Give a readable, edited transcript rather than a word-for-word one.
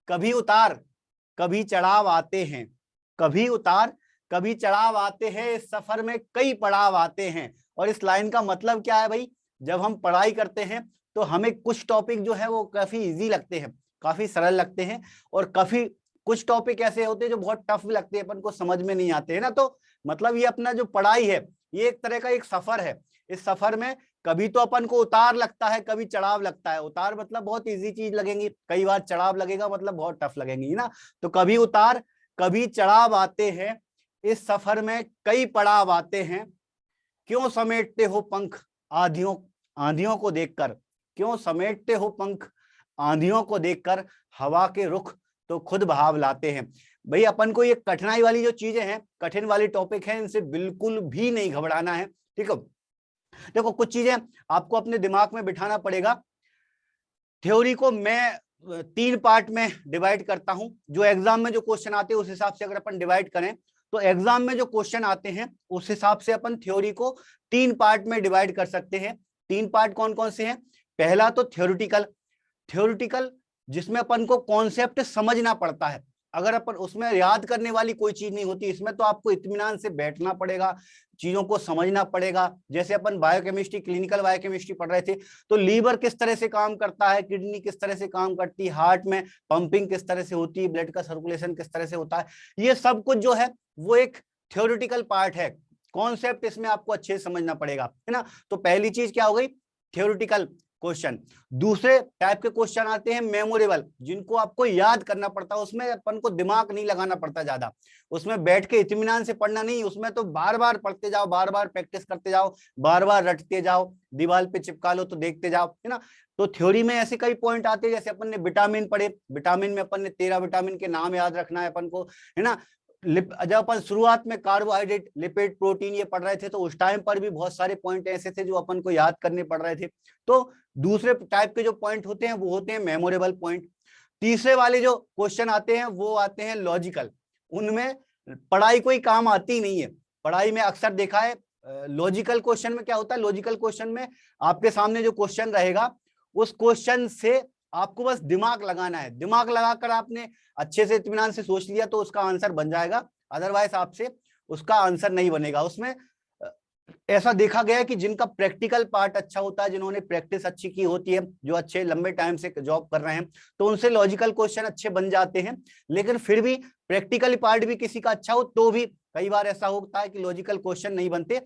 कभी उतार कभी चढ़ाव आते हैं, कभी उतार कभी चढ़ाव आते हैं, इस सफर में कई पड़ाव आते हैं। और इस लाइन का मतलब क्या है भाई, जब हम पढ़ाई करते हैं तो हमें कुछ टॉपिक जो है वो काफी इजी लगते हैं, काफी सरल लगते हैं, और काफी कुछ टॉपिक ऐसे होते हैं जो बहुत टफ लगते हैं, अपन को समझ में नहीं आते हैं ना। तो मतलब ये अपना जो पढ़ाई है ये एक तरह का एक सफर है। इस सफर में कभी तो अपन को उतार लगता है, कभी चढ़ाव लगता है। उतार मतलब बहुत इजी चीज लगेंगी, कई बार चढ़ाव लगेगा मतलब बहुत टफ लगेंगी ना। तो कभी उतार कभी चढ़ाव आते हैं, इस सफर में कई पड़ाव आते हैं। क्यों समेटते हो पंख आंधियों आंधियों को देखकर, क्यों समेटते हो पंख आंधियों को देखकर, हवा के रुख तो खुद बहाव लाते हैं। भाई अपन को ये कठिनाई वाली जो चीजें हैं, कठिन वाली टॉपिक है, इनसे बिल्कुल भी नहीं घबराना है, ठीक है। देखो कुछ चीजें आपको अपने दिमाग में बिठाना पड़ेगा। थ्योरी को मैं 3 पार्ट में डिवाइड करता हूं। जो एग्जाम में जो क्वेश्चन आते हैं उस हिसाब से अगर अपन डिवाइड करें तो एग्जाम में जो क्वेश्चन आते हैं उस हिसाब से अपन थ्योरी को 3 पार्ट में डिवाइड कर सकते हैं। 3 पार्ट कौन कौन से हैं? पहला तो थ्योरेटिकल, थ्योरेटिकल जिसमें अपन को कॉन्सेप्ट समझना पड़ता है। अगर अपन उसमें याद करने वाली कोई चीज नहीं होती, इसमें तो आपको इत्मीनान से बैठना पड़ेगा, चीजों को समझना पड़ेगा। जैसे अपन बायोकेमिस्ट्री, क्लिनिकल बायोकेमिस्ट्री पढ़ रहे थे, तो लीवर किस तरह से काम करता है, किडनी किस तरह से काम करती है, हार्ट में पंपिंग किस तरह से होती है, ब्लड का सर्कुलेशन किस तरह से होता है, ये सब कुछ जो है वो एक थ्योरेटिकल पार्ट है। कॉन्सेप्ट इसमें आपको अच्छे से समझना पड़ेगा, है ना। तो पहली चीज क्या हो गई? Theoretical question. दूसरे टाइप के क्वेश्चन आते हैं मेमोरेबल, जिनको आपको याद करना पड़ता है, उसमें अपन को दिमाग नहीं लगाना पड़ता ज्यादा, उसमें बैठ के इत्मीनान से पढ़ना नहीं, उसमें तो बार बार पढ़ते जाओ, बार बार प्रैक्टिस करते जाओ, बार बार रटते जाओ, दीवार पे चिपका लो तो देखते जाओ, है ना। तो थ्योरी में ऐसे कई पॉइंट आते हैं, जैसे अपन ने विटामिन पढ़े, विटामिन में अपन ने 13 विटामिन के नाम याद रखना है अपन को, है ना। जब अपन शुरुआत में कार्बोहाइड्रेट, लिपिड, प्रोटीन ये पढ़ रहे थे तो उस टाइम पर भी बहुत सारे पॉइंट ऐसे थे जो अपन को याद करने पड़ रहे थे। तो दूसरे टाइप के जो पॉइंट होते हैं वो होते हैं मेमोरेबल पॉइंट। तीसरे वाले जो क्वेश्चन आते हैं वो आते हैं लॉजिकल। उनमें पढ़ाई कोई काम आती नहीं है। पढ़ाई में अक्सर देखा है लॉजिकल क्वेश्चन में क्या होता है, लॉजिकल क्वेश्चन में आपके सामने जो क्वेश्चन रहेगा उस क्वेश्चन से आपको बस दिमाग लगाना है, दिमाग लगाकर आपने अच्छे से इत्मीनान से सोच लिया तो उसका आंसर बन जाएगा, अदरवाइज आपसे उसका आंसर नहीं बनेगा। उसमें ऐसा देखा गया है कि जिनका प्रैक्टिकल पार्ट अच्छा होता है, जिन्होंने प्रैक्टिस अच्छी की होती है, जो अच्छे लंबे टाइम से जॉब कर रहे हैं, तो उनसे लॉजिकल क्वेश्चन अच्छे बन जाते हैं। लेकिन फिर भी प्रैक्टिकल पार्ट भी किसी का अच्छा हो तो भी कई बार ऐसा होता है कि लॉजिकल क्वेश्चन नहीं बनते,